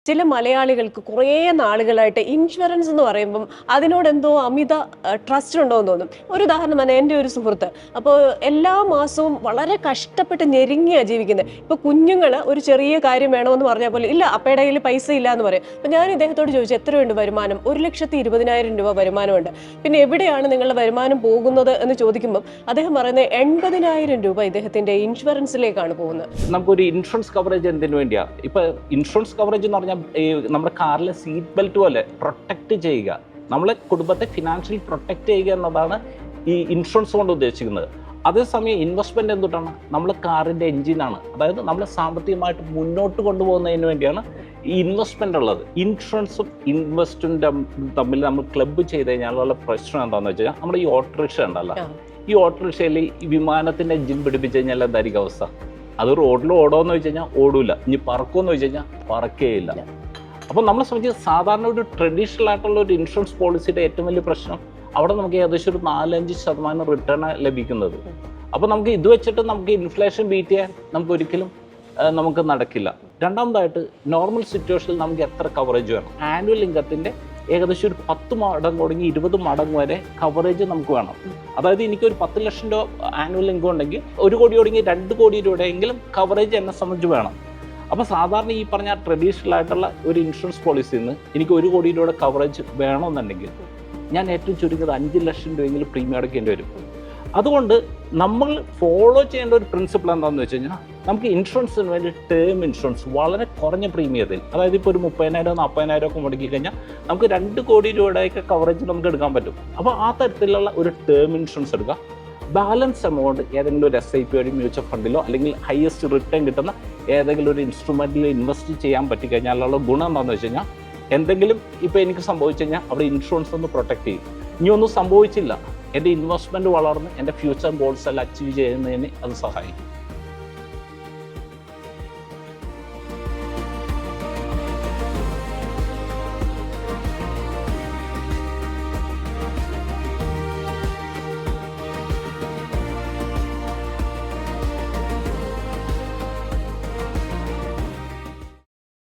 ചില മലയാളികൾക്ക് കുറേ നാളുകളായിട്ട് ഇൻഷുറൻസ് എന്ന് പറയുമ്പം അതിനോട് എന്തോ അമിത ട്രസ്റ്റ് ഉണ്ടോ എന്ന് തോന്നും. ഒരു ഉദാഹരണം തന്നെ എൻ്റെ ഒരു സുഹൃത്ത്. അപ്പോൾ എല്ലാ മാസവും വളരെ കഷ്ടപ്പെട്ട് ഞെരുങ്ങിയാണ് ജീവിക്കുന്നത്. ഇപ്പോൾ കുഞ്ഞുങ്ങൾ ഒരു ചെറിയ കാര്യം വേണമെന്ന് പറഞ്ഞാൽ പോലും ഇല്ല, അപ്പയുടെ കയ്യിൽ പൈസ ഇല്ല എന്ന് പറയും. അപ്പോൾ ഞാൻ ഇദ്ദേഹത്തോട് ചോദിച്ചു, എത്രയുണ്ട് വരുമാനം? 1,20,000 രൂപ വരുമാനമുണ്ട്. പിന്നെ എവിടെയാണ് നിങ്ങളുടെ വരുമാനം പോകുന്നത് എന്ന് ചോദിക്കുമ്പം അദ്ദേഹം പറയുന്നത് 80,000 രൂപ ഇദ്ദേഹത്തിൻ്റെ ഇൻഷുറൻസിലേക്കാണ് പോകുന്നത്. നമുക്കൊരു ഇൻഷുറൻസ് കവറേജ് എന്തിനു വേണ്ടിയാണ്? ഇപ്പോൾ ഇൻഷുറൻസ് കവറേജ് എന്ന് പറഞ്ഞാൽ ഈ നമ്മുടെ കാറിലെ സീറ്റ് ബെൽറ്റ് പോലെ പ്രൊട്ടക്റ്റ് ചെയ്യുക, നമ്മളെ കുടുംബത്തെ ഫിനാൻഷ്യലി പ്രൊട്ടക്റ്റ് ചെയ്യുക എന്നതാണ് ഈ ഇൻഷുറൻസ് കൊണ്ട് ഉദ്ദേശിക്കുന്നത്. അതേസമയം ഇൻവെസ്റ്റ്മെൻറ്റ് എന്തുട്ടാണ്? നമ്മൾ കാറിൻ്റെ എൻജിനാണ്. അതായത് നമ്മൾ സാമ്പത്തികമായിട്ട് മുന്നോട്ട് കൊണ്ടുപോകുന്നതിന് വേണ്ടിയാണ് ഈ ഇൻവെസ്റ്റ്മെൻ്റ് ഉള്ളത്. ഇൻഷുറൻസും ഇൻവെസ്റ്റ്മെൻറ്റും തമ്മിൽ നമ്മൾ ക്ലബ്ബ് ചെയ്ത് കഴിഞ്ഞാലുള്ള പ്രശ്നം എന്താണെന്ന് വെച്ച് കഴിഞ്ഞാൽ, നമ്മുടെ ഈ ഓട്ടോറിക്ഷ ഉണ്ടല്ലോ, ഈ ഓട്ടോറിക്ഷയിൽ ഈ വിമാനത്തിൻ്റെ എൻജിൻ പിടിപ്പിച്ച് കഴിഞ്ഞാൽ എന്തായിരിക്കും അവസ്ഥ? അത് റോഡിൽ ഓടുമെന്ന് വെച്ച് കഴിഞ്ഞാൽ ഓടില്ല, ഇനി പറക്കുമെന്ന് വെച്ച് കഴിഞ്ഞാൽ പറക്കുകയില്ല. അപ്പോൾ നമ്മളെ സംബന്ധിച്ച് സാധാരണ ഒരു ട്രഡീഷണൽ ആയിട്ടുള്ള ഒരു ഇൻഷുറൻസ് പോളിസിയുടെ ഏറ്റവും വലിയ പ്രശ്നം അവിടെ നമുക്ക് ഏകദേശം ഒരു 4-5% റിട്ടേൺ ലഭിക്കുന്നത്. അപ്പോൾ നമുക്ക് ഇത് വെച്ചിട്ട് നമുക്ക് ഇൻഫ്ലേഷൻ ബീറ്റ് ചെയ്യാൻ നമുക്ക് ഒരിക്കലും നമുക്ക് നടക്കില്ല. രണ്ടാമതായിട്ട് നോർമൽ സിറ്റുവേഷനിൽ നമുക്ക് എത്ര കവറേജ് വേണം? ആനുവൽ ഇൻകത്തിൻ്റെ ഏകദേശം ഒരു 10 മടങ്ങ് തുടങ്ങി 20 മടങ്ങ് വരെ കവറേജ് നമുക്ക് വേണം. അതായത് എനിക്കൊരു 10 ലക്ഷം രൂപ ആനുവൽ ഇൻകം ഉണ്ടെങ്കിൽ 1 കോടി തുടങ്ങി 2 കോടി രൂപയെങ്കിലും കവറേജ് എന്നെ സംബന്ധിച്ച് വേണം. അപ്പോൾ സാധാരണ ഈ പറഞ്ഞ ട്രഡീഷണൽ ആയിട്ടുള്ള ഒരു ഇൻഷുറൻസ് പോളിസിയിൽ നിന്ന് എനിക്ക് 1 കോടി രൂപയുടെ കവറേജ് വേണമെന്നുണ്ടെങ്കിൽ ഞാൻ ഏറ്റവും ചുരുങ്ങിയത് 5 ലക്ഷം രൂപയെങ്കിലും പ്രീമിയം അടയ്ക്കേണ്ടി വരും. അതുകൊണ്ട് നമ്മൾ ഫോളോ ചെയ്യേണ്ട ഒരു പ്രിൻസിപ്പിൾ എന്താണെന്ന് വെച്ച് കഴിഞ്ഞാൽ, നമുക്ക് ഇൻഷുറൻസിന് വേണ്ടി ടേം ഇൻഷുറൻസ് വളരെ കുറഞ്ഞ പ്രീമിയത്തിൽ, അതായത് ഇപ്പോൾ ഒരു 30,000-40,000 ഒക്കെ മുടക്കി കഴിഞ്ഞാൽ നമുക്ക് 2 കോടി രൂപയുടെയൊക്കെ കവറേജ് നമുക്ക് എടുക്കാൻ പറ്റും. അപ്പോൾ ആ തരത്തിലുള്ള ഒരു ടേം ഇൻഷുറൻസ് എടുക്കുക. ബാലൻസ് എമൗണ്ട് ഏതെങ്കിലും ഒരു SIP വഴി മ്യൂച്വൽ ഫണ്ടിലോ അല്ലെങ്കിൽ ഹയസ്റ്റ് റിട്ടേൺ കിട്ടുന്ന ഏതെങ്കിലും ഒരു ഇൻസ്ട്രുമെൻറ്റിൽ ഇൻവെസ്റ്റ് ചെയ്യാൻ പറ്റിക്കഴിഞ്ഞാലുള്ള ഗുണം എന്താണെന്ന് വെച്ച് കഴിഞ്ഞാൽ, എന്തെങ്കിലും ഇപ്പോൾ എനിക്ക് സംഭവിച്ചു കഴിഞ്ഞാൽ അവിടെ ഇൻഷുറൻസ് ഒന്ന് പ്രൊട്ടക്റ്റ് ചെയ്യും. ഇനിയൊന്നും സംഭവിച്ചില്ല, എൻ്റെ ഇൻവെസ്റ്റ്മെൻറ്റ് വളർന്ന് എൻ്റെ ഫ്യൂച്ചർ ഗോൾസ് എല്ലാം അച്ചീവ് ചെയ്യുന്നതിന് അത് സഹായിക്കും.